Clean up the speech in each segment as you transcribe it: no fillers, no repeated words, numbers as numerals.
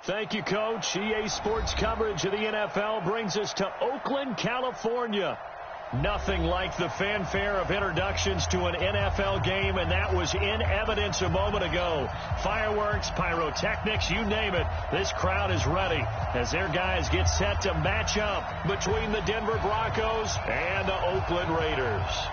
Thank you, Coach. EA Sports coverage of the NFL brings us to Oakland, California. Nothing like the fanfare of introductions to an NFL game, and that was in evidence a moment ago. Fireworks, pyrotechnics, you name it. This crowd is ready as their guys get set to match up between the Denver Broncos and the Oakland Raiders.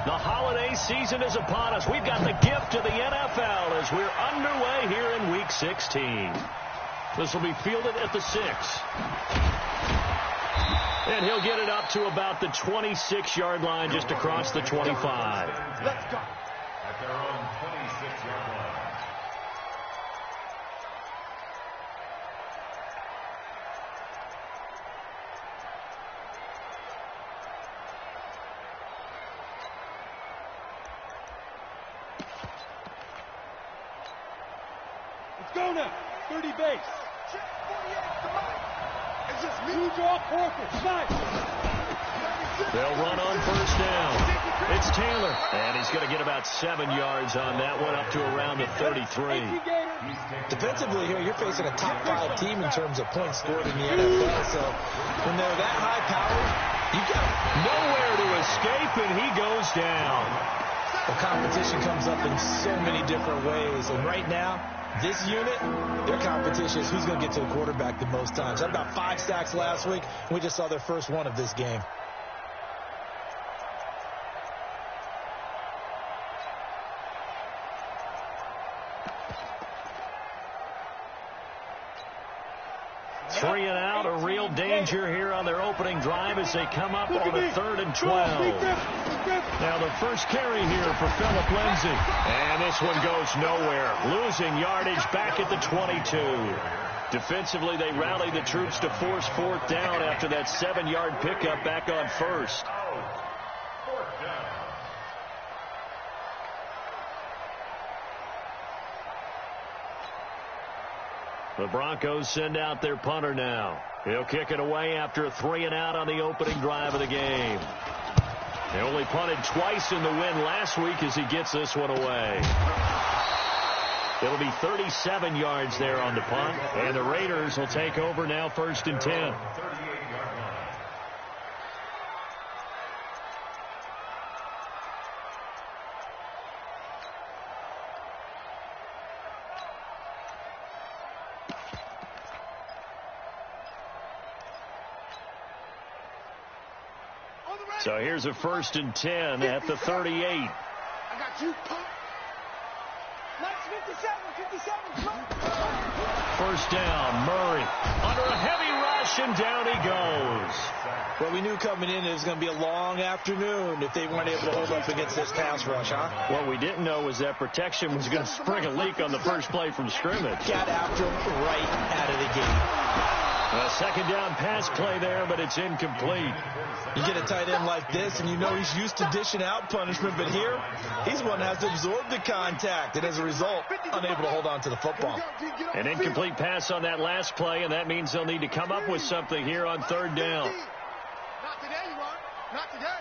The holiday season is upon us. We've got the gift of the NFL as we're underway here in Week 16. This will be fielded at the 6. And he'll get it up to about the 26-yard line, just across the 25. Let's go. At their own 26-yard line. Go now. 30 base. Check 48. Come on. It's just me. Two draw corker. Nice. They'll run on first down. It's Taylor. And he's going to get about 7 yards on that one, up to around the 33. Defensively here, you're facing a top 5 team in terms of points scored in the NFL. So when they're that high powered, you got nowhere to escape, and he goes down. The competition comes up in so many different ways. And right now, this unit, their competition is who's going to get to the quarterback the most times. Had about 5 sacks last week. We just saw their first one of this game. Three and out, a real danger here on their opening drive as they come up on a 3rd and 12. Now the first carry here for Phillip Lindsay. And this one goes nowhere. Losing yardage back at the 22. Defensively, they rally the troops to force 4th down after that 7-yard pickup back on 1st. The Broncos send out their punter now. He'll kick it away after a 3 and out on the opening drive of the game. They only punted twice in the win last week as he gets this one away. It'll be 37 yards there on the punt, and the Raiders will take over now 1st and 10. So here's a 1st and 10 at the 38. I got you. Nice 57. First down, Murray under a heavy rush, and down he goes. Well, we knew coming in it was going to be a long afternoon if they weren't able to hold up against this pass rush, huh? What we didn't know was that protection was going to spring a leak on the first play from scrimmage. Got after him right out of the gate. A second down pass play there, but it's incomplete. You get a tight end like this, and you know he's used to dishing out punishment, but here, he's one that has to absorb the contact, and as a result, unable to hold on to the football. An incomplete pass on that last play, and that means they'll need to come up with something here on 3rd down. Not today, Ron. Not today.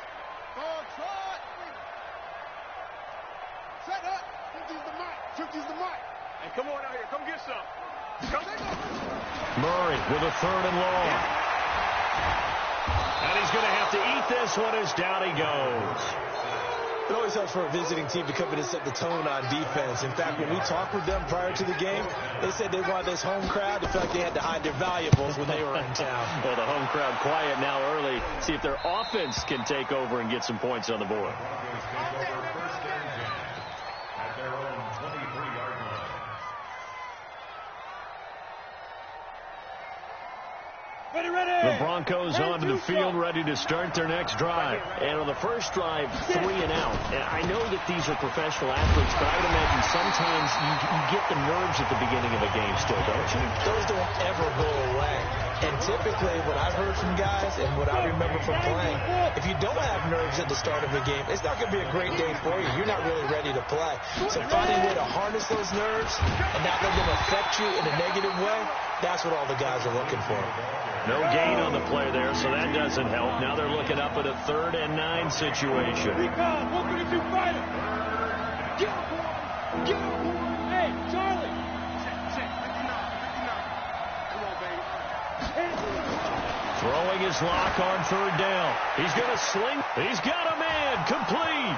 Set up. 50's the mic. 50's the mic. Hey, come on out here. Come get some. Murray with a 3rd and long. And he's going to have to eat this one as down he goes. It always helps for a visiting team to come in and set the tone on defense. In fact, when we talked with them prior to the game, they said they wanted this home crowd to feel like they had to hide their valuables when they were in town. Well, the home crowd quiet now early. See if their offense can take over and get some points on the board. The Broncos onto the field, ready to start their next drive. And on the first drive, 3 and out. And I know that these are professional athletes, but I would imagine sometimes you get the nerves at the beginning of a game still, don't you? Those don't ever go away. And typically, what I've heard from guys and what I remember from playing, if you don't have nerves nerves at the start of a game, it's not going to be a great day for you. You're not really ready to play. So finding a way to harness those nerves and not let them affect you in a negative way, that's what all the guys are looking for. No gain on the play there, so that doesn't help. Now they're looking up at a 3rd and 9 situation. Recon, 132 fighter. Get up. Hey, Charlie. Check. 59. Come on, baby. Throwing his lock on 3rd down. He's going to sling. He's got a man. Complete.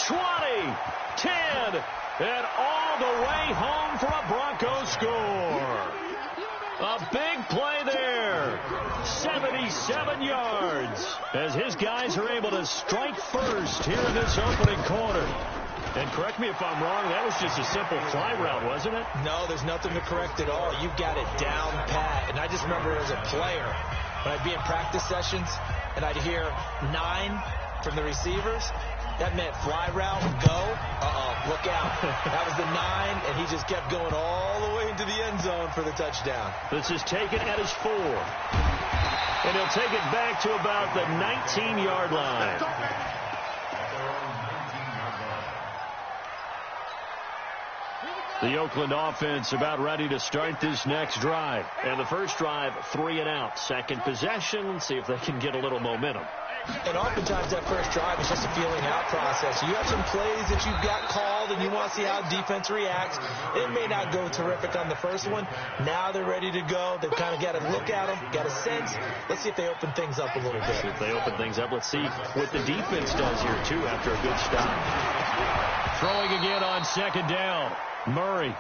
20, 10, and all the way home for a Broncos score. A big play there. 77 yards as his guys are able to strike first here in this opening quarter. And correct me if I'm wrong, that was just a simple fly route, wasn't it? No, there's nothing to correct at all. You've got it down pat. And I just remember as a player, when I'd be in practice sessions and I'd hear 9 from the receivers, that meant fly route, go. Look out. That was the 9, and he just kept going all the way into the end zone for the touchdown. This is taken at his 4. And he'll take it back to about the 19-yard line. The Oakland offense about ready to start this next drive. And the first drive, 3 and out. Second possession, see if they can get a little momentum. And oftentimes that first drive is just a feeling out process. You have some plays that you've got called and you want to see how defense reacts. It may not go terrific on the first one. Now they're ready to go. They've kind of got to look at them, got a sense. Let's see if they open things up a little bit. See if they open things up. Let's see what the defense does here, too, after a good stop. Throwing again on 2nd down. Murray.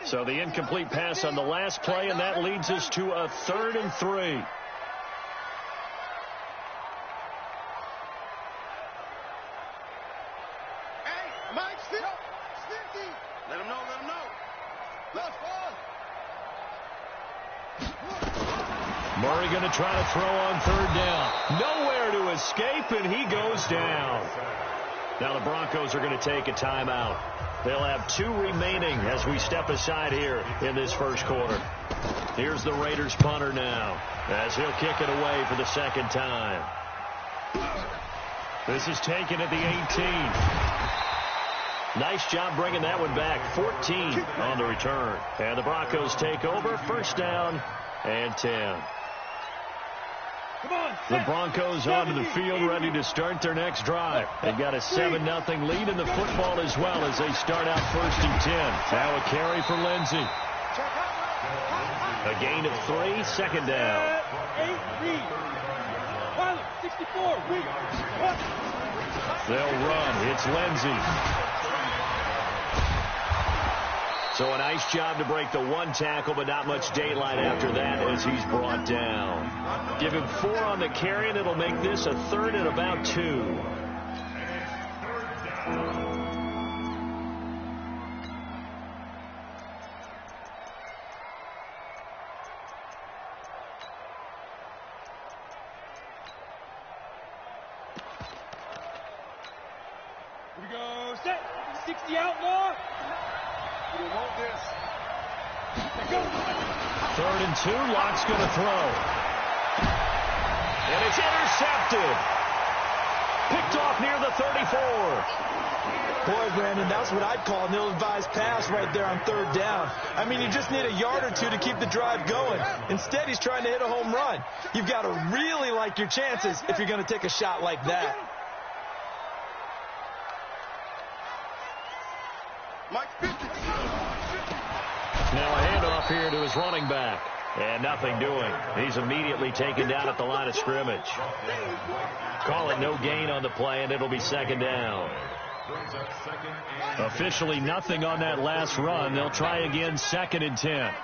So the incomplete pass on the last play, and that leads us to a 3rd and 3. Hey, Mike, still. Stinky. Let him know. Left ball. Murray going to try to throw on 3rd down. Nowhere to escape, and he goes down. Now the Broncos are going to take a timeout. They'll have 2 remaining as we step aside here in this first quarter. Here's the Raiders punter now as he'll kick it away for the second time. This is taken at the 18. Nice job bringing that one back. 14 on the return. And the Broncos take over. First down and 10. The Broncos onto the field ready to start their next drive. They've got a 7-0 lead in the football as well as they start out 1st and 10. Now a carry for Lindsey. A gain of 3, 2nd down. 64. They'll run. It's Lindsey. So a nice job to break the 1 tackle, but not much daylight after that as he's brought down. Give him 4 on the carry, and it'll make this a 3rd and about 2. Here we go. Set. 60 outlaw. We want this. 3rd and 2. Locke's going to throw. And it's intercepted. Picked off near the 34. Boy, Brandon, that's what I'd call an ill-advised pass right there on 3rd down. I mean, you just need a yard or 2 to keep the drive going. Instead, he's trying to hit a home run. You've got to really like your chances if you're going to take a shot like that. Now a handoff here to his running back. And nothing doing. He's immediately taken down at the line of scrimmage. Call it no gain on the play, and it'll be 2nd down. Officially nothing on that last run. They'll try again 2nd and 10.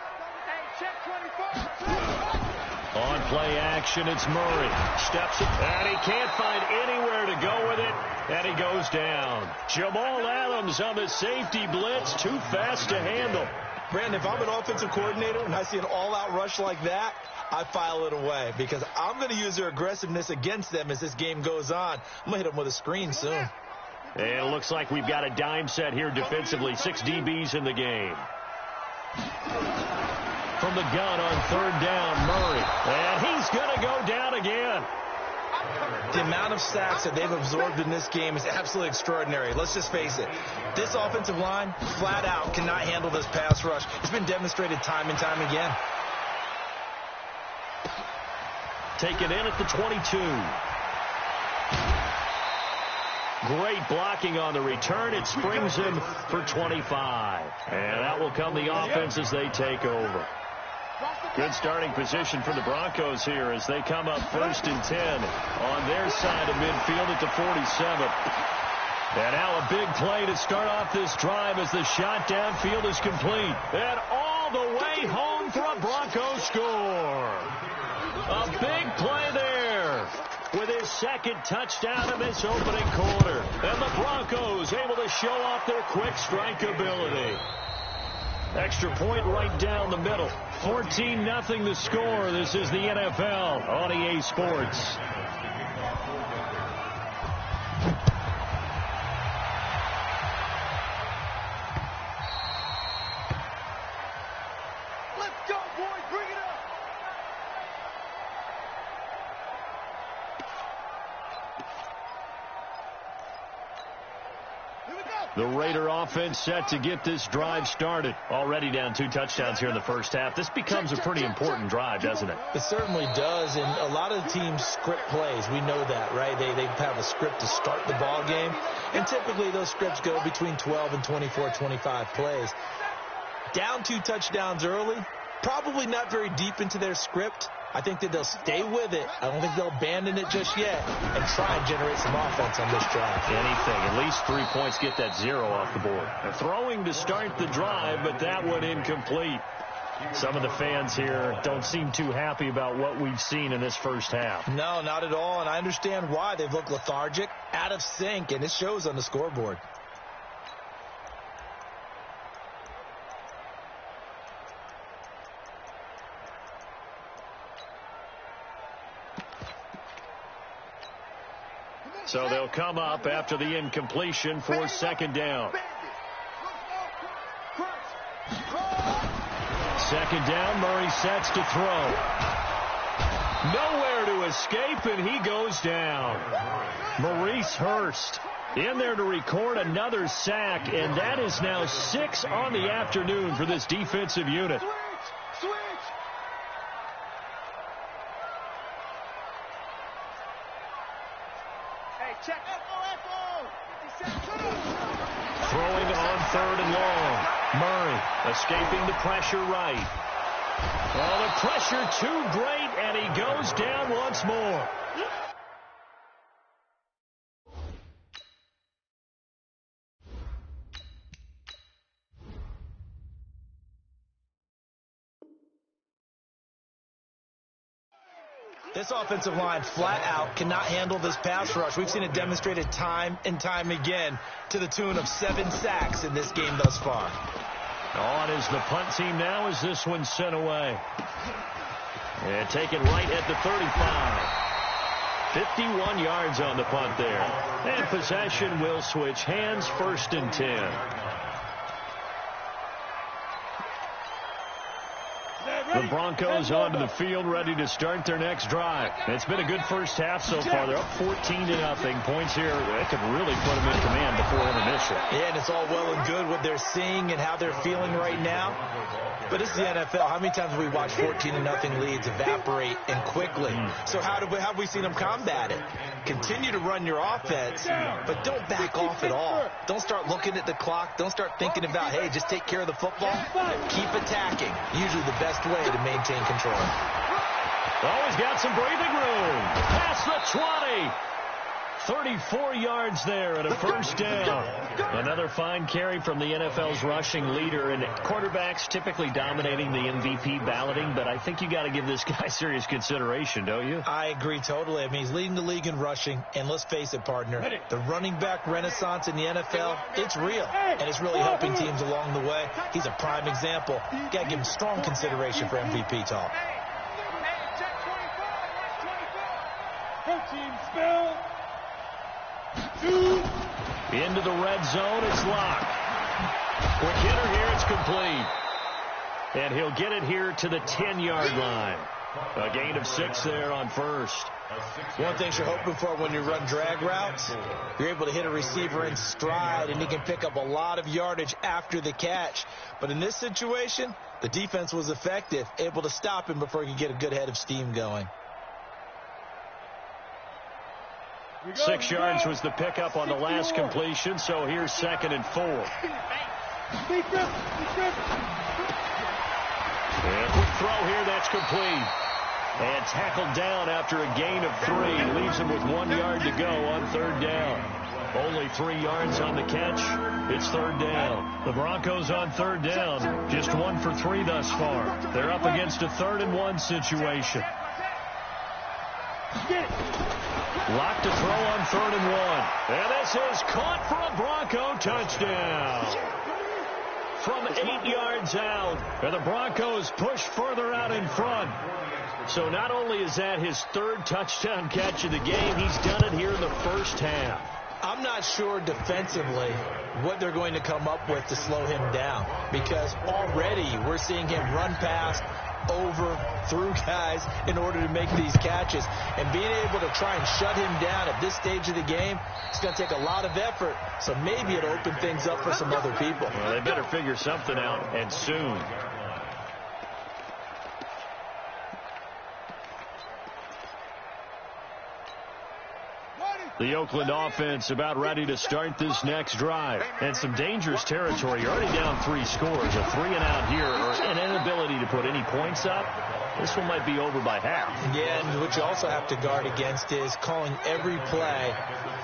On play action. It's Murray. Steps it, and he can't find anywhere to go with it, and he goes down. Jamal Adams on the safety blitz, too fast to handle. Brandon, if I'm an offensive coordinator and I see an all-out rush like that, I file it away because I'm going to use their aggressiveness against them as this game goes on. I'm going to hit them with a screen soon. And it looks like we've got a dime set here defensively. 6 DBs in the game. From the gun on 3rd down, Murray. And he's going to go down again. The amount of sacks that they've absorbed in this game is absolutely extraordinary. Let's just face it. This offensive line, flat out, cannot handle this pass rush. It's been demonstrated time and time again. Taken in at the 22. Great blocking on the return. It springs him for 25. And that will come the offense as they take over. Good starting position for the Broncos here as they come up 1st and 10 on their side of midfield at the 47. And now a big play to start off this drive as the shot downfield is complete. And all the way home for a Broncos score. A big play there with his 2nd touchdown of this opening quarter. And the Broncos able to show off their quick strike ability. Extra point right down the middle. 14-0 the score. This is the NFL on EA Sports. Let's go, boys. Bring it up. Here we go. The Raider offense set to get this drive started. Already down 2 touchdowns here in the first half. This becomes a pretty important drive, doesn't it? It certainly does, and a lot of the teams script plays. We know that, right? They have a script to start the ball game, and typically those scripts go between 12 and 24, 25 plays. Down 2 touchdowns early, probably not very deep into their script. I think that they'll stay with it. I don't think they'll abandon it just yet and try and generate some offense on this drive. Anything. At least 3 points, get that 0 off the board. They're throwing to start the drive, but that one incomplete. Some of the fans here don't seem too happy about what we've seen in this first half. No, not at all, and I understand why. They've looked lethargic, out of sync, and it shows on the scoreboard. So they'll come up after the incompletion for 2nd down. 2nd down, Murray sets to throw. Nowhere to escape, and he goes down. Maurice Hurst in there to record another sack, and that is now 6 on the afternoon for this defensive unit. Switch. Check. Throwing on 3rd and long. Murray escaping the pressure right. Oh, the pressure too great, and he goes down once more. This offensive line flat out cannot handle this pass rush. We've seen it demonstrated time and time again to the tune of 7 sacks in this game thus far. On is the punt team now as this one's sent away. And taken right at the 35. 51 yards on the punt there. And possession will switch hands, 1st and 10. The Broncos onto the field, ready to start their next drive. It's been a good first half so far. They're up 14-0. Points here that could really put them in command before intermission. Yeah, and it's all well and good what they're seeing and how they're feeling right now. But it's the NFL. How many times have we watched 14-0 leads evaporate and quickly? So how have we seen them combat it? Continue to run your offense, but don't back off at all. Don't start looking at the clock. Don't start thinking about, hey, just take care of the football. Keep attacking. Usually the best way to maintain control. Oh, he's got some breathing room. Past the 20. 34 yards there and a first down. Another fine carry from the NFL's rushing leader, and quarterbacks typically dominating the MVP balloting, but I think you got to give this guy serious consideration, don't you? I agree totally. I mean, he's leading the league in rushing, and let's face it, partner, the running back renaissance in the NFL, it's real, and it's really helping teams along the way. He's a prime example. Got to give him strong consideration for MVP talk. Team spell. Into the red zone, it's locked. Quick hitter here, it's complete. And he'll get it here to the 10-yard line. A gain of 6 there on first. One thing you're hoping for when you run drag routes, you're able to hit a receiver in stride, and he can pick up a lot of yardage after the catch. But in this situation, the defense was effective, able to stop him before he could get a good head of steam going. 6 yards was the pickup on the last completion, so here's 2nd and 4. And quick throw here, that's complete. And tackled down after a gain of 3. Leaves him with 1 yard to go on 3rd down. Only 3 yards on the catch. It's 3rd down. The Broncos on 3rd down. Just 1 for 3 thus far. They're up against a 3rd and 1 situation. Locked to throw on 3rd and 1. And this is caught for a Bronco touchdown. From 8 yards out. And the Broncos push further out in front. So not only is that his 3rd touchdown catch of the game, he's done it here in the first half. I'm not sure defensively what they're going to come up with to slow him down, because already we're seeing him run past, over, through guys in order to make these catches. And being able to try and shut him down at this stage of the game, it's going to take a lot of effort. So maybe it'll open things up for some other people. Well, they better figure something out, and soon. The Oakland offense about ready to start this next drive. And some dangerous territory. You're already down 3 scores. A 3-and-out here, or an inability to put any points up. This one might be over by half. Yeah, and what you also have to guard against is calling every play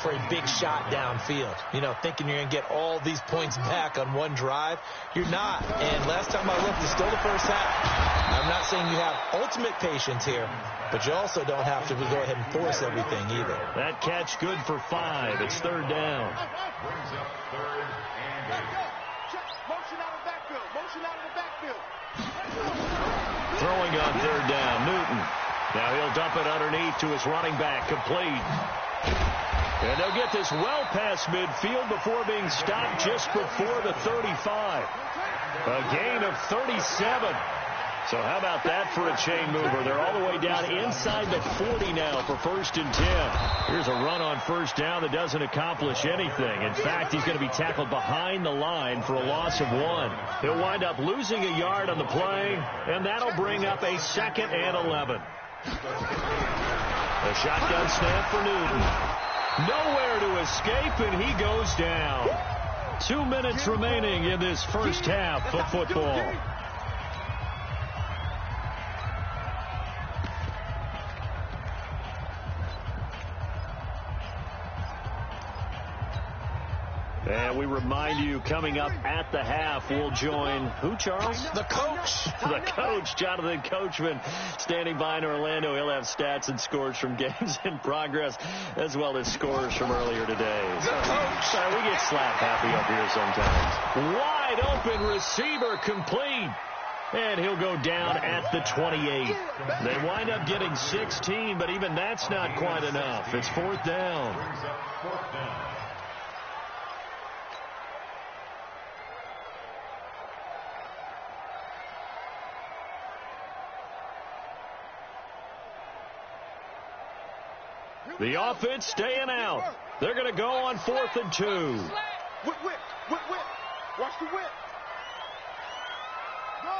for a big shot downfield. You know, thinking you're going to get all these points back on one drive. You're not. And last time I looked, it's still the first half. I'm not saying you have ultimate patience here, but you also don't have to go ahead and force everything either. That catch good for 5. It's 3rd down. Brings up 3rd and 8. Motion out of the backfield. Motion out of the backfield. Throwing on 3rd down, Newton. Now he'll dump it underneath to his running back, complete. And they'll get this well past midfield before being stopped just before the 35. A gain of 37. So how about that for a chain mover? They're all the way down inside the 40 now for 1st and 10. Here's a run on 1st down that doesn't accomplish anything. In fact, he's going to be tackled behind the line for a loss of 1. He'll wind up losing a yard on the play, and that'll bring up a 2nd and 11. A shotgun snap for Newton. Nowhere to escape, and he goes down. 2 minutes remaining in this first half of football. And we remind you, coming up at the half, we'll join who, Charles? The coach. The coach, Jonathan Coachman, standing by in Orlando. He'll have stats and scores from games in progress, as well as scores from earlier today. The coach. We get slap happy up here sometimes. Wide open receiver, complete. And he'll go down at the 28. They wind up getting 16, but even that's not quite enough. It's 4th down. Brings up 4th down. The offense staying out. They're going to go on 4th and 2. Whip. Watch the whip. Go.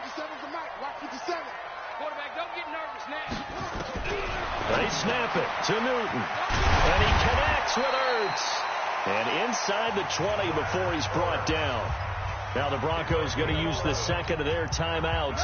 57's the mic. Watch 57. Quarterback, don't get nervous now. They snap it to Newton. And he connects with Ertz. And inside the 20 before he's brought down. Now the Broncos going to use the second of their timeouts,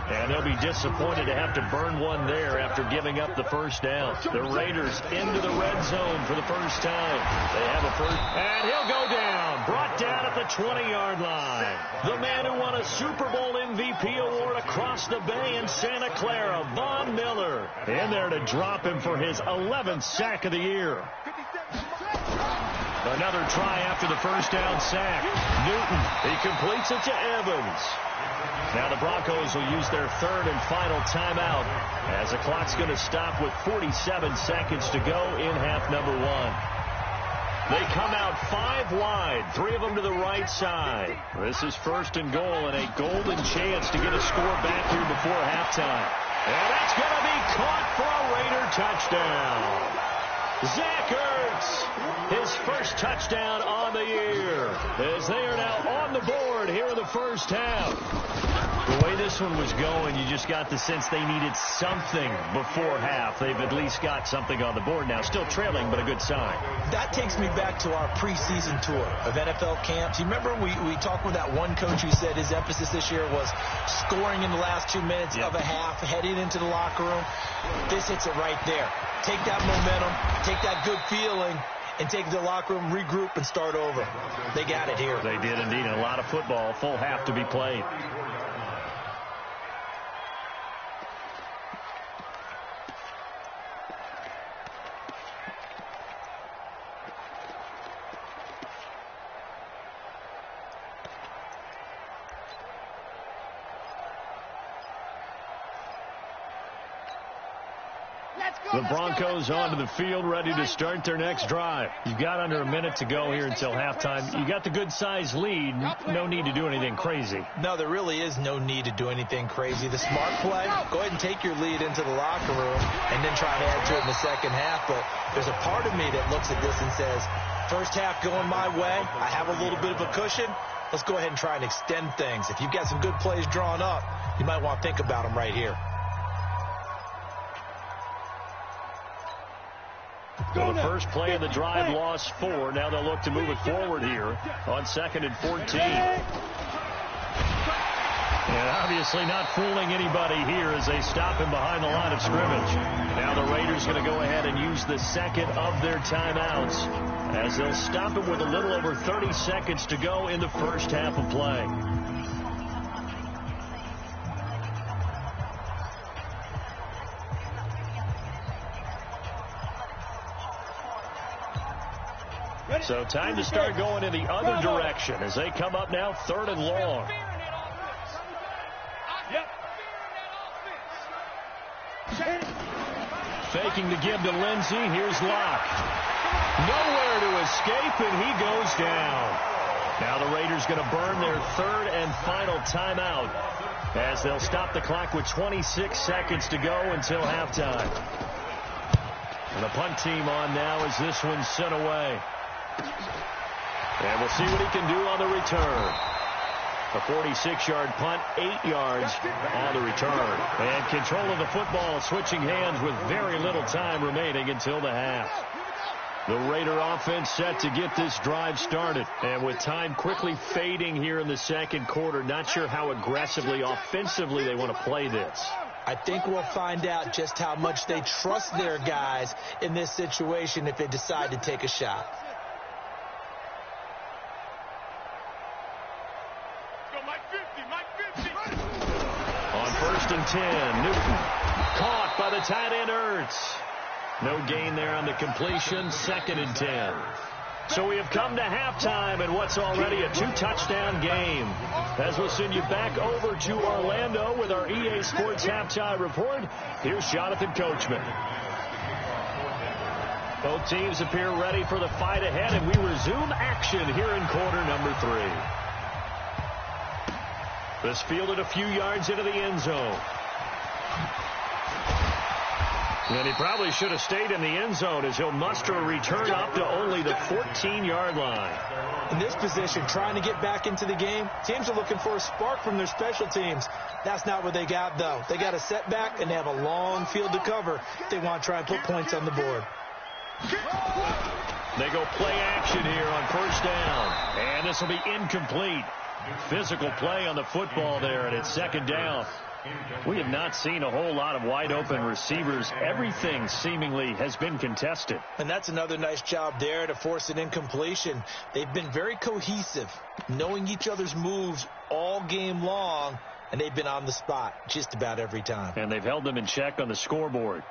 and they'll be disappointed to have to burn one there after giving up the first down. The Raiders into the red zone for the first time. They have a first, and he'll go down, brought down at the 20-yard line. The man who won a Super Bowl MVP award across the bay in Santa Clara, Von Miller, in there to drop him for his 11th sack of the year. Another try after the first down sack. Newton, he completes it to Evans. Now the Broncos will use their third and final timeout as the clock's going to stop with 47 seconds to go in half number one. They come out 5 wide, 3 of them to the right side. This is first and goal and a golden chance to get a score back here before halftime. And that's going to be caught for a Raider touchdown. Zach Ertz, his first touchdown on the year, as they are now on the board here in the first half. The way this one was going, you just got the sense they needed something before half. They've at least got something on the board now. Still trailing, but a good sign. That takes me back to our preseason tour of NFL camps. You remember we talked with that one coach who said his emphasis this year was scoring in the last 2 minutes of a half, heading into the locker room. This hits it right there. Take that momentum, take that good feeling, and take the locker room, regroup, and start over. They got it here. They did indeed. A lot of football, full half to be played. The Broncos onto the field, ready to start their next drive. You've got under a minute to go here until halftime. You got the good-sized lead. No need to do anything crazy. No, there really is no need to do anything crazy. The smart play, go ahead and take your lead into the locker room and then try to add to it in the second half. But there's a part of me that looks at this and says, first half going my way. I have a little bit of a cushion. Let's go ahead and try and extend things. If you've got some good plays drawn up, you might want to think about them right here. Well, the first play of the drive lost 4. Now they'll look to move it forward here on 2nd and 14. And obviously not fooling anybody here as they stop him behind the line of scrimmage. Now the Raiders going to go ahead and use the second of their timeouts as they'll stop him with a little over 30 seconds to go in the first half of play. So time to start going in the other direction as they come up now 3rd and long. Faking the give to Lindsey. Here's Locke. Nowhere to escape, and he goes down. Now the Raiders going to burn their 3rd and final timeout as they'll stop the clock with 26 seconds to go until halftime. And the punt team on now as this one's sent away. And we'll see what he can do on the return. A 46-yard punt, 8 yards on the return. And control of the football, switching hands with very little time remaining until the half. The Raider offense set to get this drive started. And with time quickly fading here in the second quarter, not sure how aggressively, offensively they want to play this. I think we'll find out just how much they trust their guys in this situation if they decide to take a shot. On 1st and 10, Newton caught by the tight end Ertz. No gain there on the completion. 2nd and 10. So we have come to halftime in what's already a 2-touchdown game. As we'll send you back over to Orlando with our EA Sports Halftime Report, here's Jonathan Coachman. Both teams appear ready for the fight ahead, and we resume action here in quarter number 3. This fielded a few yards into the end zone. And he probably should have stayed in the end zone as he'll muster a return up to only the 14-yard line. In this position, trying to get back into the game, teams are looking for a spark from their special teams. That's not what they got, though. They got a setback, and they have a long field to cover if they want to try and put points on the board. They go play action here on 1st down. And this will be incomplete. Physical play on the football there, and it's second down. We have not seen a whole lot of wide open receivers. Everything seemingly has been contested. And that's another nice job there to force an incompletion. They've been very cohesive, knowing each other's moves all game long, and they've been on the spot just about every time. And they've held them in check on the scoreboard.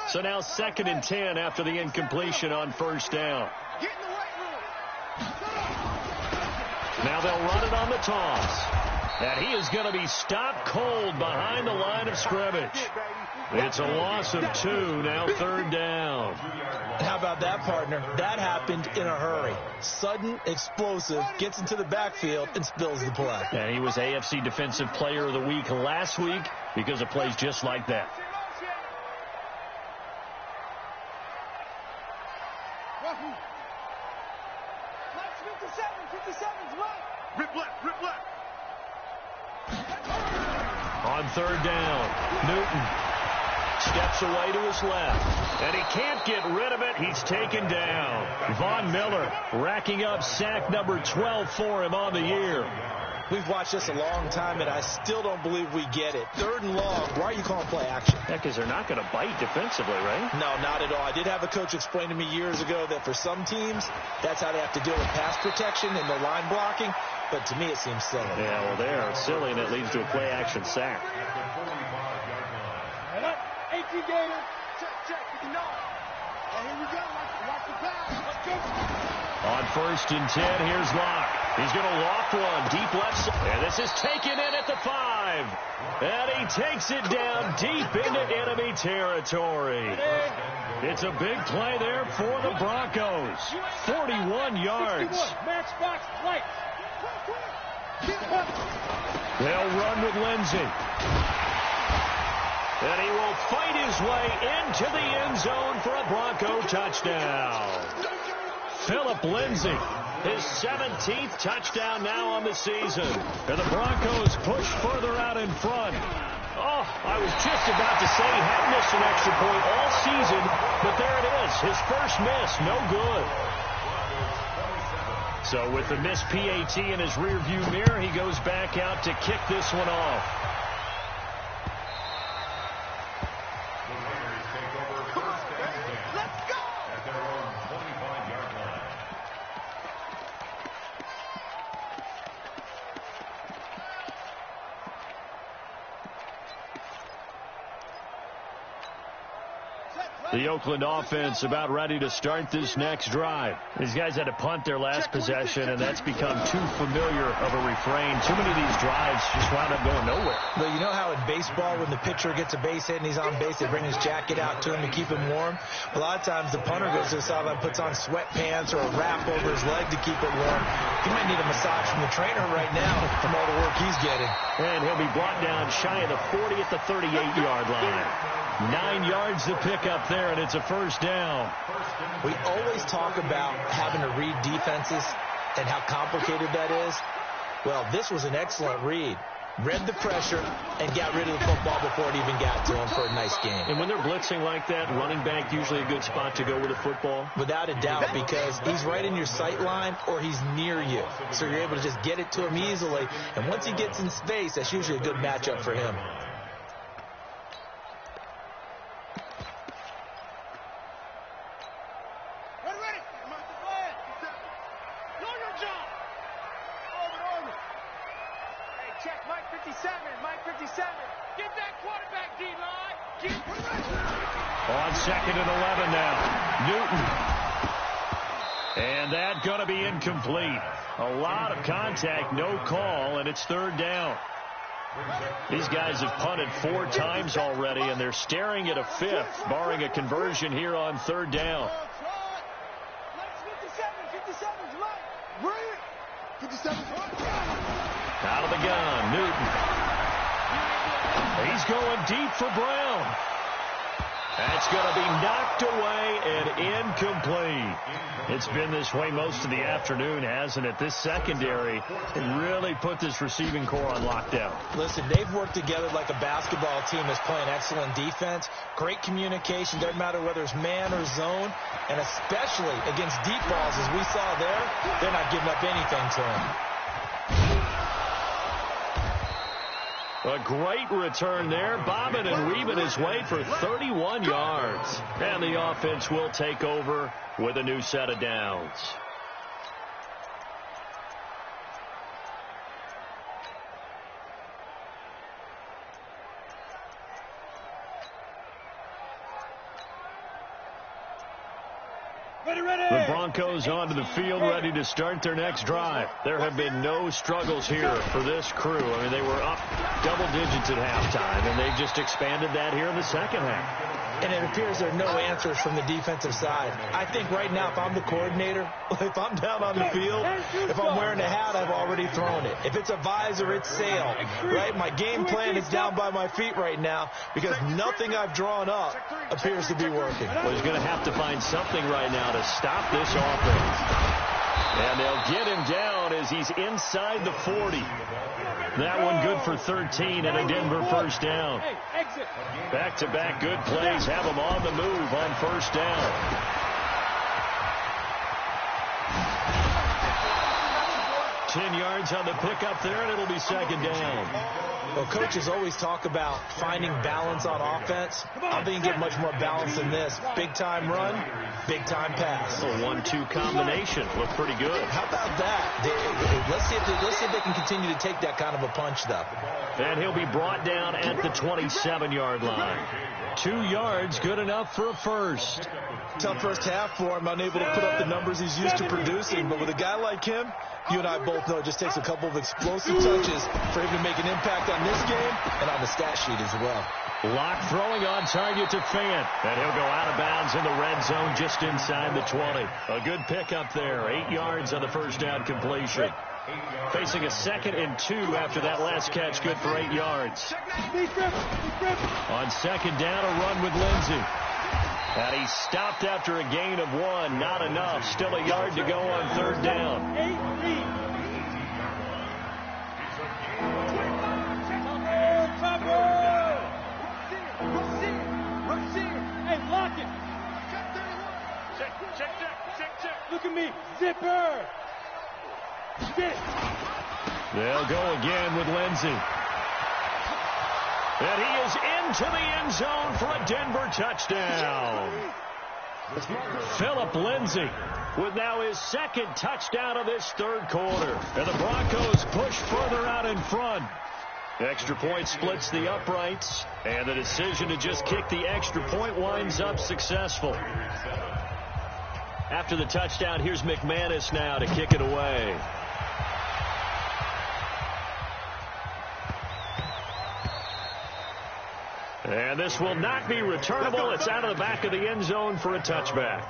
So now 2nd and 10 after the incompletion on first down. Now they'll run it on the toss. And he is going to be stopped cold behind the line of scrimmage. It's a loss of 2, now 3rd down. How about that, partner? That happened in a hurry. Sudden, explosive, gets into the backfield, and spills the play. And he was AFC Defensive Player of the Week last week because of plays just like that. On 3rd down, Newton steps away to his left, and he can't get rid of it. He's taken down. Von Miller racking up sack number 12 for him on the year. We've watched this a long time, and I still don't believe we get it. 3rd and long, why are you calling play action? Yeah, because they're not going to bite defensively, right? No, not at all. I did have a coach explain to me years ago that for some teams, that's how they have to deal with pass protection and the line blocking. But to me, it seems silly. Yeah, well, there, it's silly, and it leads to a play-action sack. 18 Gator. Check. No. And here we go. Watch the pass. Let's go. On 1st and 10, here's Locke. He's going to loft one deep left side. And this is taken in at the 5. And he takes it down deep into enemy territory. It's a big play there for the Broncos. 41 yards. Matchbox right. They'll run with Lindsey. And he will fight his way into the end zone for a Bronco touchdown. Phillip Lindsay, his 17th touchdown now on the season. And the Broncos push further out in front. Oh, I was just about to say he hadn't missed an extra point all season, but there it is, his first miss, no good. So with the missed PAT in his rearview mirror, he goes back out to kick this one off. The Oakland offense about ready to start this next drive. These guys had to punt their last possession, and that's become too familiar of a refrain. Too many of these drives just wound up going nowhere. Well, you know how in baseball, when the pitcher gets a base hit and he's on base, they bring his jacket out to him to keep him warm? A lot of times the punter goes to the sideline, puts on sweatpants or a wrap over his leg to keep it warm. He might need a massage from the trainer right now from all the work he's getting. And he'll be brought down shy of the 40 at the 38-yard line. 9 yards to pick up there, and it's a first down. We always talk about having to read defenses and how complicated that is. Well, this was an excellent read. Read the pressure and got rid of the football before it even got to him for a nice game. And when they're blitzing like that, running back usually a good spot to go with the football? Without a doubt, because he's right in your sight line or he's near you. So you're able to just get it to him easily. And once he gets in space, that's usually a good matchup for him. On 2nd and 11 now. Newton. And that going to be incomplete. A lot of contact, no call, and it's 3rd down. These guys have punted 4 times already, and they're staring at a 5th, barring a conversion here on 3rd down. Out of the gun, Newton. He's going deep for Brown. That's going to be knocked away and incomplete. It's been this way most of the afternoon, hasn't it? This secondary really put this receiving core on lockdown. Listen, they've worked together like a basketball team that's playing excellent defense. Great communication. Doesn't matter whether it's man or zone. And especially against deep balls, as we saw there, they're not giving up anything to him. A great return there, bobbing and weaving his way for 31 yards. And the offense will take over with a new set of downs. The Broncos onto the field, ready to start their next drive. There have been no struggles here for this crew. I mean, they were up double digits at halftime, and they've just expanded that here in the second half. And it appears there are no answers from the defensive side. I think right now, if I'm the coordinator, if I'm down on the field, if I'm wearing a hat, I've already thrown it. If it's a visor, it's sail, right? My game plan is down by my feet right now because nothing I've drawn up appears to be working. Well, he's going to have to find something right now to stop this offense. And they'll get him down as he's inside the 40. That one good for 13 and a Denver first down. Back-to-back good plays have him on the move on first down. Ten yards on the pickup there, and it'll be second down. Well, coaches always talk about finding balance on offense. I think you get much more balance than this. Big-time run, big-time pass. A 1-2 combination. Looked pretty good. How about that? Let's see if they can continue to take that kind of a punch, though. And he'll be brought down at the 27-yard line. 2 yards, good enough for a first. Tough first half for him, unable to put up the numbers he's used to producing. But with a guy like him, you and I both know it just takes a couple of explosive touches for him to make an impact on this game and on the stat sheet as well. Lock throwing on target to Fant. And he'll go out of bounds in the red zone just inside the 20. A good pickup there. 8 yards on the first down completion. Facing a 2nd and 2 after that last catch. Good for 8 yards. On second down, a run with Lindsey. And he stopped after a gain of 1. Not enough. Still a yard to go on third down. Hey, lock it. Check. Look at me. Zipper. They'll go again with Lindsey. And he is into the end zone for a Denver touchdown. Phillip Lindsey with now his 2nd touchdown of this third quarter. And the Broncos push further out in front. Extra point splits the uprights. And the decision to just kick the extra point winds up successful. After the touchdown, here's McManus now to kick it away. And this will not be returnable. It's out of the back of the end zone for a touchback.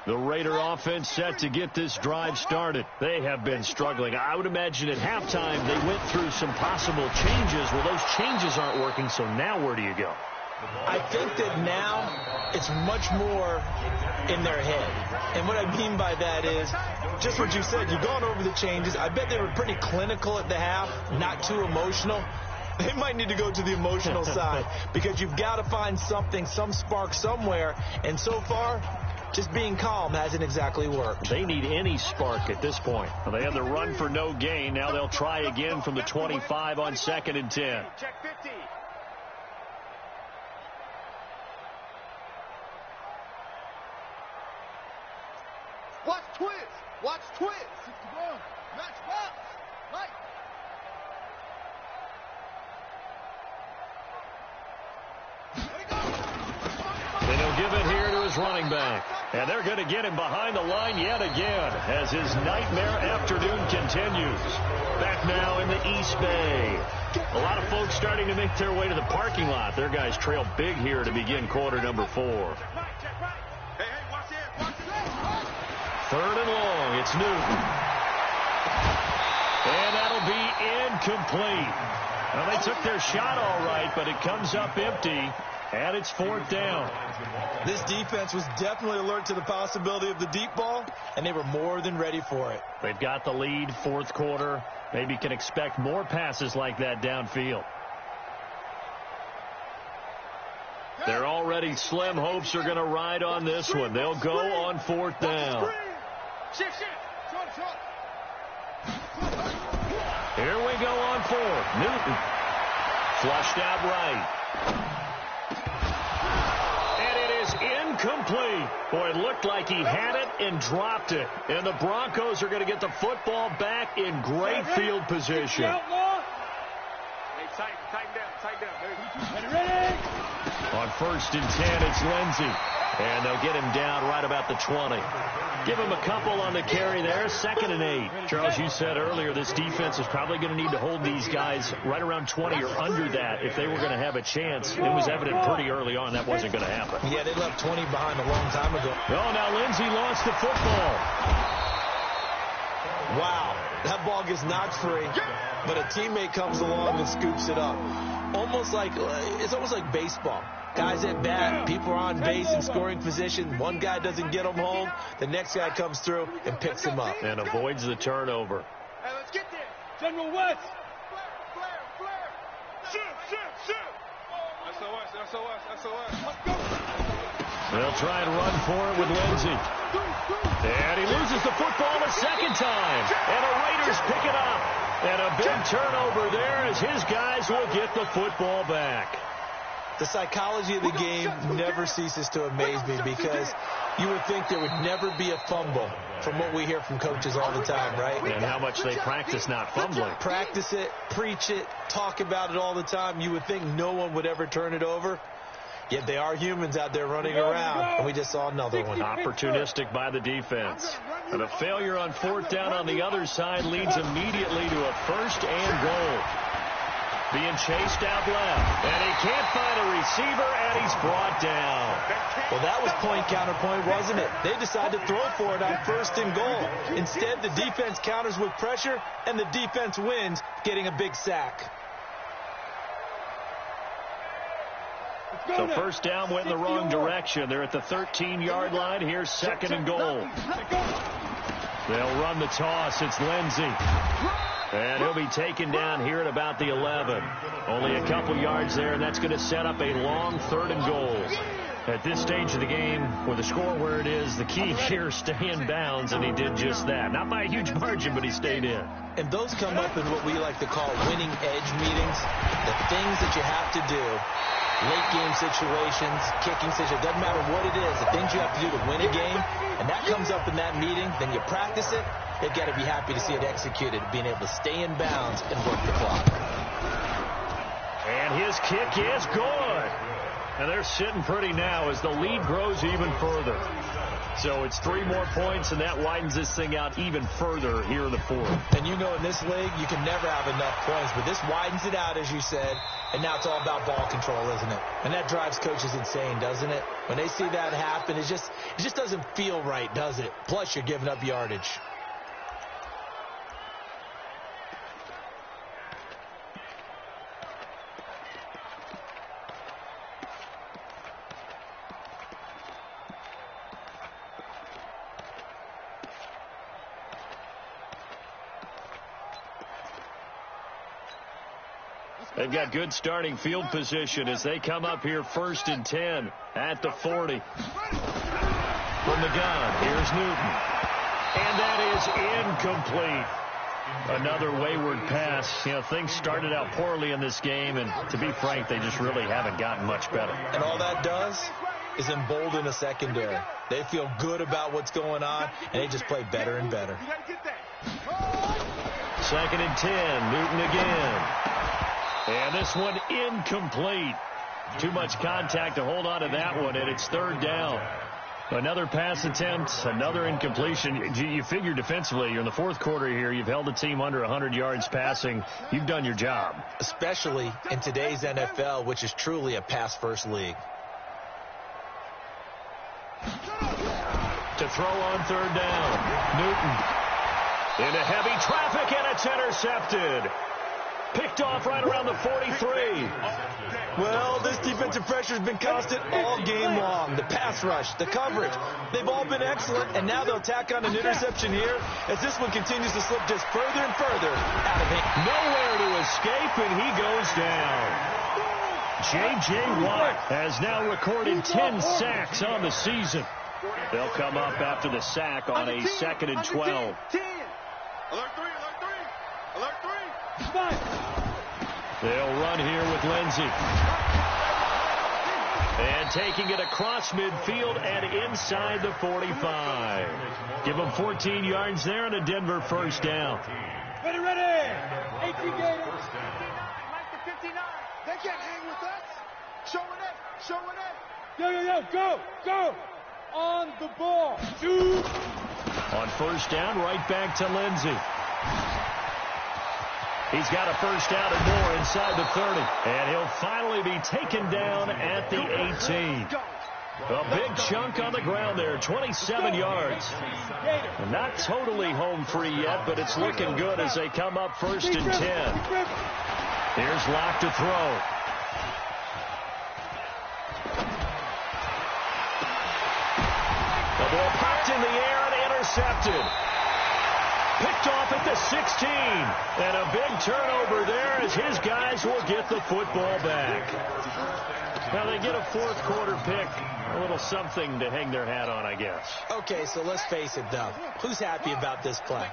The Raider offense set to get this drive started. They have been struggling. I would imagine at halftime they went through some possible changes. Well, those changes aren't working, so now where do you go? I think that now it's much more in their head. And what I mean by that is just what you said. You've gone over the changes. I bet they were pretty clinical at the half, not too emotional. They might need to go to the emotional side because you've got to find something, some spark somewhere. And so far, just being calm hasn't exactly worked. They need any spark at this point. Well, they have the run for no gain. Now they'll try again from the 25 on 2nd and 10. Check 50. Watch twins. Watch twins. 61. Match box. Mike. He'll give it here to his running back. And they're going to get him behind the line yet again as his nightmare afternoon continues. Back now in the East Bay. A lot of folks starting to make their way to the parking lot. Their guys trail big here to begin quarter number 4. Third and long. It's Newton. And that'll be incomplete. Well, they took their shot all right, but it comes up empty, and it's 4th down. This defense was definitely alert to the possibility of the deep ball, and they were more than ready for it. They've got the lead, 4th quarter. Maybe can expect more passes like that downfield. Their already slim hopes are going to ride on this one. They'll go on 4th down. Here we go on 4th. Newton flushed out right. And it is incomplete. Boy, it looked like he had it and dropped it. And the Broncos are going to get the football back in great field position. On 1st and 10, it's Lindsey. And they'll get him down right about the 20. Give him a couple on the carry there. 2nd and 8. Charles, you said earlier this defense is probably going to need to hold these guys right around 20 or under that if they were going to have a chance. It was evident pretty early on that wasn't going to happen. Yeah, they left 20 behind a long time ago. Oh, now Lindsey lost the football. Wow, that ball gets knocked free, but a teammate comes along and scoops it up. It's almost like baseball. Guys at bat, people are on base in scoring position. One guy doesn't get him home. The next guy comes through and picks him up. And avoids the turnover. Hey, let's get there. General West. Shoot. SOS. They'll try and run for it with Lindsey. And he loses the football a second time. And the Raiders pick it up. And a big turnover there as his guys will get the football back. The psychology of the game never ceases to amaze me because you would think there would never be a fumble from what we hear from coaches all the time, right? And how much they practice not fumbling. Practice it, preach it, talk about it all the time. You would think no one would ever turn it over. Yet they are humans out there running around, and we just saw another one. Opportunistic by the defense. And a failure on 4th down on the other side leads immediately to a 1st and goal. Being chased out left. And he can't find a receiver, and he's brought down. Well, that was point counterpoint, wasn't it? They decided to throw for it on 1st and goal. Instead, the defense counters with pressure, and the defense wins, getting a big sack. So 1st down went in the wrong direction. They're at the 13-yard line. Here's 2nd and goal. They'll run the toss. It's Lindsey. And he'll be taken down here at about the 11. Only a couple yards there, and that's going to set up a long 3rd and goal. At this stage of the game, with the score where it is, the key here is stay in bounds, and he did just that. Not by a huge margin, but he stayed in. And those come up in what we like to call winning edge meetings. The things that you have to do, late game situations, kicking situations, doesn't matter what it is, the things you have to do to win a game, and that comes up in that meeting, then you practice it. They've got to be happy to see it executed, being able to stay in bounds and work the clock. And his kick is good. And they're sitting pretty now as the lead grows even further. So it's 3 more points, and that widens this thing out even further here in the 4th. And you know in this league, you can never have enough points, but this widens it out, as you said, and now it's all about ball control, isn't it? And that drives coaches insane, doesn't it? When they see that happen, it just doesn't feel right, does it? Plus, you're giving up yardage. They've got good starting field position as they come up here 1st and 10 at the 40. From the gun, here's Newton. And that is incomplete. Another wayward pass. You know, things started out poorly in this game, and to be frank, they just really haven't gotten much better. And all that does is embolden a secondary. They feel good about what's going on, and they just play better and better. 2nd and 10, Newton again. And this one incomplete. Too much contact to hold on to that one, and it's third down. Another pass attempt, another incompletion. You figure defensively, you're in the fourth quarter here. You've held the team under 100 yards passing. You've done your job. Especially in today's NFL, which is truly a pass-first league. To throw on third down. Newton into heavy traffic, and it's intercepted. Picked off right around the 43. Well, this defensive pressure has been constant all game long. The pass rush, the coverage, they've all been excellent, and now they'll tack on an interception here as this one continues to slip just further and further out of hand. Nowhere to escape, and he goes down. J.J. Watt has now recorded 10 sacks on the season. They'll come up after the sack on a 2nd and 12. Alert 3, alert 3, alert 3. They'll run here with Lindsey. And taking it across midfield and inside the 45. Give them 14 yards there and a Denver first down. Ready, 18 Gators. 59, Mike to 59. They can't hang with us. Showing it. Go. On the ball. Shoot. On first down, right back to Lindsey. He's got a first down and more inside the 30. And he'll finally be taken down at the 18. A big chunk on the ground there, 27 yards. Not totally home free yet, but it's looking good as they come up first and 10. Here's Locke to throw. The ball popped in the air and intercepted. Picked off at the 16. And a big turnover there as his guys will get the football back. Now they get a fourth quarter pick. A little something to hang their hat on, I guess. Okay, so let's face it, though. Who's happy about this play?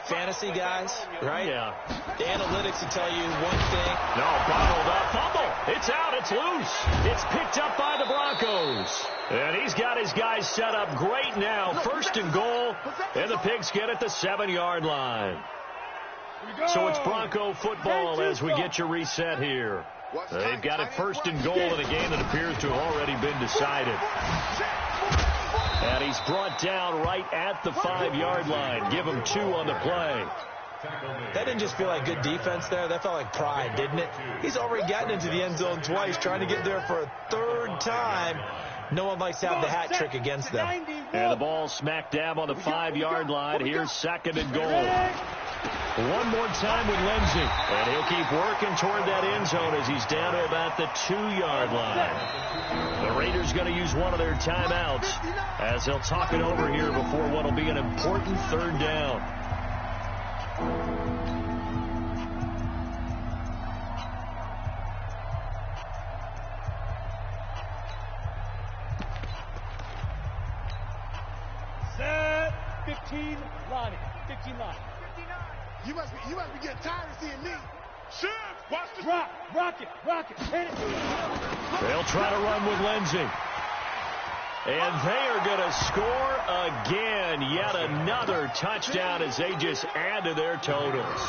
Fantasy guys, right? Yeah. The analytics will tell you one thing. No, bottled up. Fumble. It's out. It's loose. It's picked up by the Broncos. And he's got his guys set up great now. First and goal. And the Pigs get at the 7-yard line. So it's Bronco football as we get you reset here. They've got it first and goal in a game that appears to have already been decided. And he's brought down right at the 5-yard line. Give him 2 on the play. That didn't just feel like good defense there. That felt like pride, didn't it? He's already gotten into the end zone twice, trying to get there for a third time. No one likes to have the hat trick against them. And the ball smack dab on the 5-yard line. Here's 2nd and goal. One more time with Lindsey. And he'll keep working toward that end zone as he's down to about the 2-yard line. The Raiders going to use one of their timeouts as they'll talk it over here before what will be an important third down. Set. 15 Lonnie. 15 Lonnie. You must be getting tired of seeing me. Shift. Watch the drop. Rock it. Hit it. They'll try to run with Lindsey. And they are going to score again. Yet another touchdown as they just add to their totals.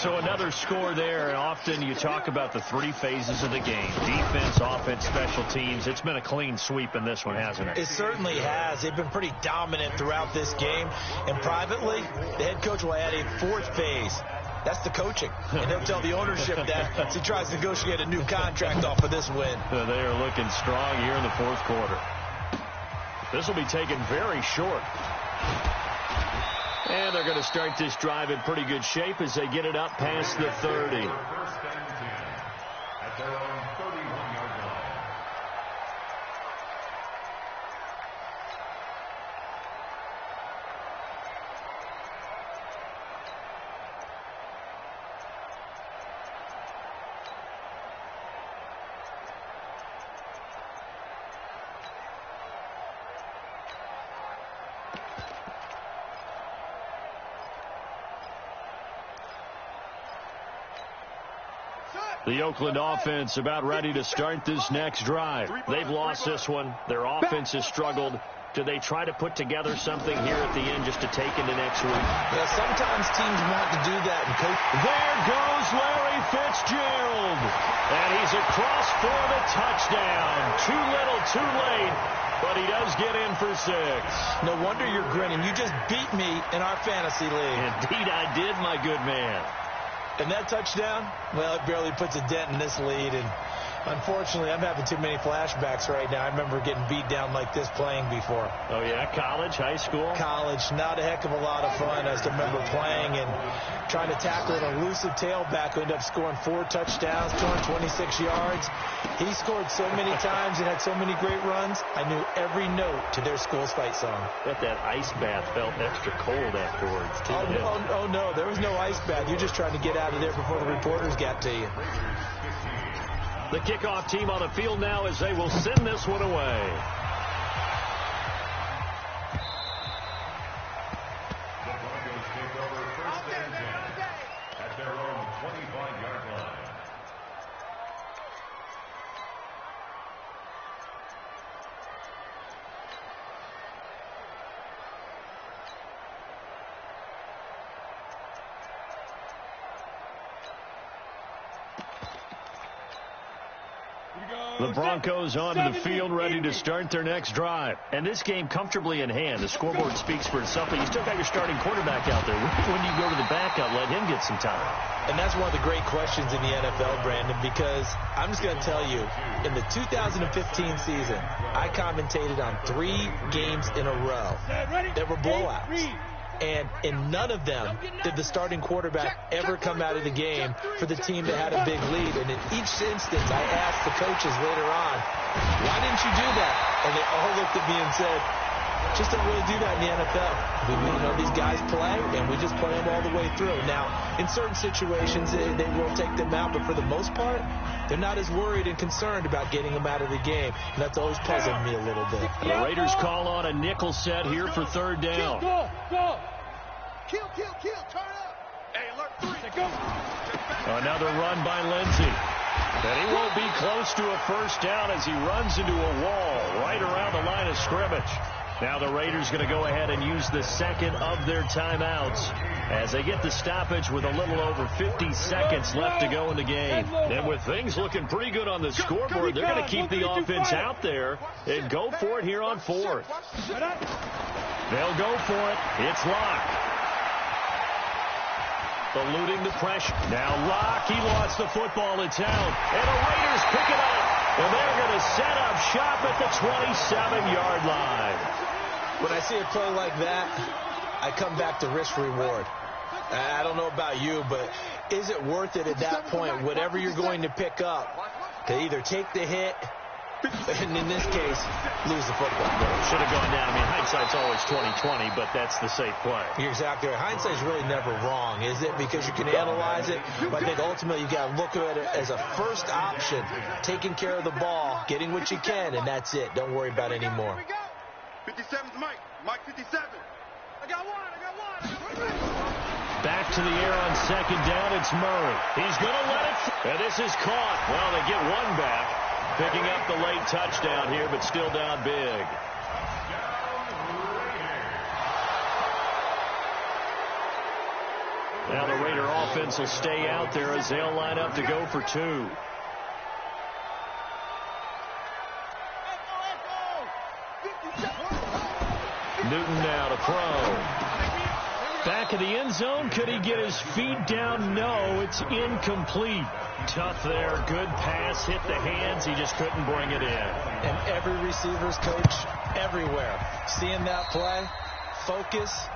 So another score there. And often you talk about the 3 phases of the game. Defense, offense, special teams. It's been a clean sweep in this one, hasn't it? It certainly has. They've been pretty dominant throughout this game. And privately, the head coach will add a 4th phase. That's the coaching. And he'll tell the ownership that as he tries to negotiate a new contract off of this win. They are looking strong here in the fourth quarter. This will be taken very short. And they're going to start this drive in pretty good shape as they get it up past the 30. At their own 31-yard line. The Oakland offense about ready to start this next drive. They've lost this one. Their offense has struggled. Do they try to put together something here at the end just to take into next week? Yeah, sometimes teams want to do that. And there goes Larry Fitzgerald. And he's across for the touchdown. Too little, too late. But he does get in for 6. No wonder you're grinning. You just beat me in our fantasy league. Indeed I did, my good man. And that touchdown, well, it barely puts a dent in this lead. And unfortunately, I'm having too many flashbacks right now. I remember getting beat down like this playing before. Oh, yeah? College, high school? College. Not a heck of a lot of fun. I just remember playing and trying to tackle an elusive tailback who ended up scoring 4 touchdowns, 226 yards. He scored so many times and had so many great runs, I knew every note to their school's fight song. Bet that ice bath felt extra cold afterwards, too. Oh, no. There was no ice bath. You're just trying to get out of there before the reporters got to you. The kickoff team on the field now as they will send this one away. The Broncos take over first and 10 at their own 25-yard line. The Broncos onto the field ready to start their next drive. And this game comfortably in hand. The scoreboard speaks for itself, but you still got your starting quarterback out there. When do you go to the backup, let him get some time? And that's one of the great questions in the NFL, Brandon, because I'm just going to tell you, in the 2015 season, I commentated on 3 games in a row that were blowouts. And in none of them did the starting quarterback ever come out of the game for the team that had a big lead. And in each instance, I asked the coaches later on, why didn't you do that? And they all looked at me and said, just don't really do that in the NFL. These guys play, and we just play them all the way through. Now, in certain situations, they will take them out, but for the most part, they're not as worried and concerned about getting them out of the game. And that's always puzzled me a little bit. The Raiders call on a nickel set here for 3rd down. Go. Kill. Turn up. Hey, alert 3. Go. Another run by Lindsey. And he won't be close to a first down as he runs into a wall right around the line of scrimmage. Now the Raiders going to go ahead and use the second of their timeouts as they get the stoppage with a little over 50 seconds left to go in the game. And with things looking pretty good on the scoreboard, they're going to keep the offense out there and go for it here on 4th. They'll go for it. It's Locke. Eluding the pressure. Now Locke, he lost the football. It's out. And the Raiders pick it up. And they're going to set up shop at the 27-yard line. When I see a play like that, I come back to risk-reward. I don't know about you, but is it worth it at that point, whatever you're going to pick up, to either take the hit, and in this case, lose the football? Should have gone down. I mean, hindsight's always 20/20, but that's the safe play. You're exactly right. Hindsight's really never wrong, is it? Because you can analyze it, but I think ultimately you got to look at it as a first option, taking care of the ball, getting what you can, and that's it. Don't worry about it anymore. 57's Mike. Mike 57. I got one. Back to the air on 2nd down. It's Murray. He's going to let it. And this is caught. Well, they get one back. Picking up the late touchdown here, but still down big. Now the Raider offense will stay out there as they'll line up to go for 2. Newton now to throw. Back in the end zone. Could he get his feet down? No, it's incomplete. Tough there. Good pass. Hit the hands. He just couldn't bring it in. And every receiver's coach everywhere, seeing that play, focus.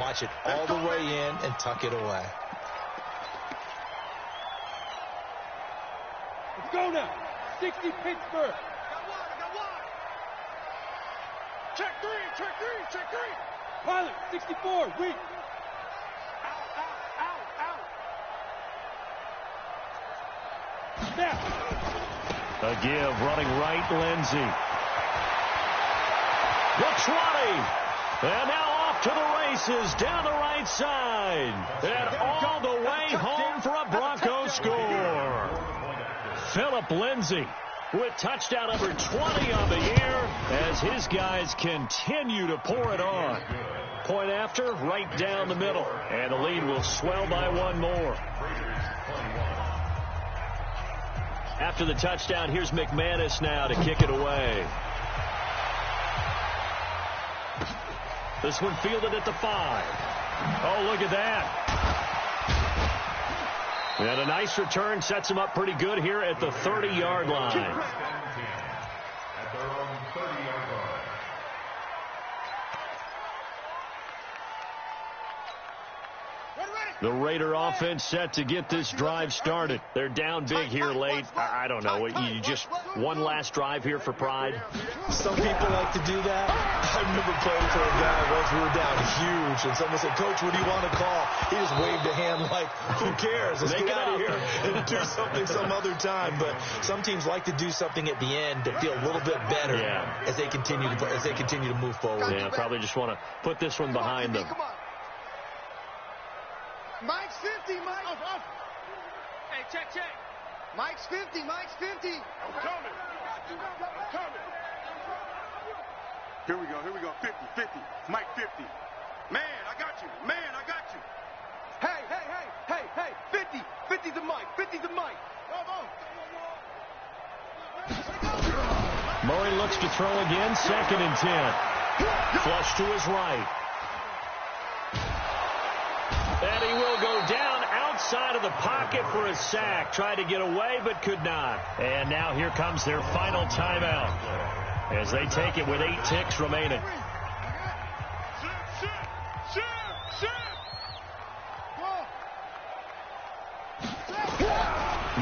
Watch it all the way in and tuck it away. Let's go now. 60 Pittsburgh. Check three. Pilot, 64, weak. Out. Snap. A give, running right, Lindsey. The 20. And now off to the races, down the right side. And all the way home for a Broncos score. Philip Lindsey with touchdown number 20 on the year as his guys continue to pour it on. Point after, right down the middle, and the lead will swell by one more. After the touchdown, here's McManus now to kick it away. This one fielded at the 5. Oh, look at that. And a nice return sets him up pretty good here at the 30-yard line. At their own 30-yard line. The Raider offense set to get this drive started. They're down big here late. I don't know. You just one last drive here for pride? Some people like to do that. I remember playing for a guy once we were down huge, and someone said, "Coach, what do you want to call?" He just waved a hand like, who cares? Let's get out of here and do something some other time. But some teams like to do something at the end to feel a little bit better as they continue to move forward. Yeah, probably just want to put this one behind them. Mike's 50, Mike. Hey, check. Mike's 50, Mike's 50. I'm coming. Here we go. 50. Mike 50. Man, I got you. Hey. 50. 50 to Mike. 50 to Mike. Murray looks to throw again. 2nd and 10. Flush to his right. And he will go down outside of the pocket for a sack. Tried to get away, but could not. And now here comes their final timeout as they take it with 8 ticks remaining.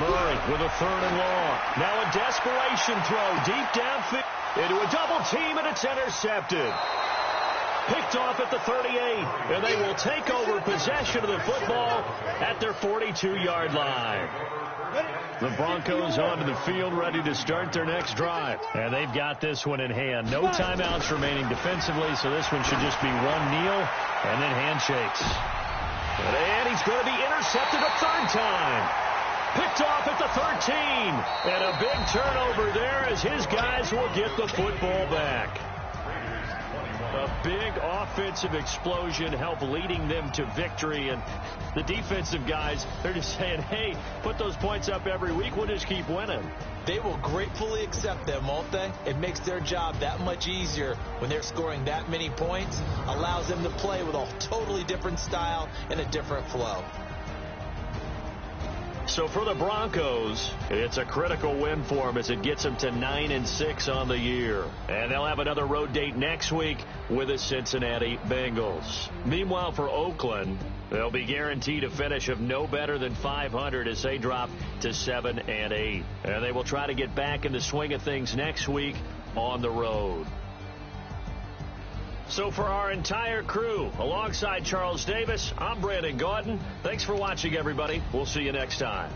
Murray with a 3rd and long. Now a desperation throw deep downfield into a double team, and it's intercepted. Picked off at the 38, and they will take over possession of the football at their 42-yard line. The Broncos onto the field ready to start their next drive. And they've got this one in hand. No timeouts remaining defensively, so this one should just be one kneel and then handshakes. And he's going to be intercepted a 3rd time. Picked off at the 13. And a big turnover there as his guys will get the football back. A big offensive explosion helped leading them to victory. And the defensive guys, they're just saying, hey, put those points up every week. We'll just keep winning. They will gratefully accept them, won't they? It makes their job that much easier when they're scoring that many points. Allows them to play with a totally different style and a different flow. So for the Broncos, it's a critical win for them as it gets them to 9-6 on the year. And they'll have another road date next week with the Cincinnati Bengals. Meanwhile, for Oakland, they'll be guaranteed a finish of no better than 500 as they drop to 7-8. And they will try to get back in the swing of things next week on the road. So for our entire crew, alongside Charles Davis, I'm Brandon Gaudin. Thanks for watching, everybody. We'll see you next time.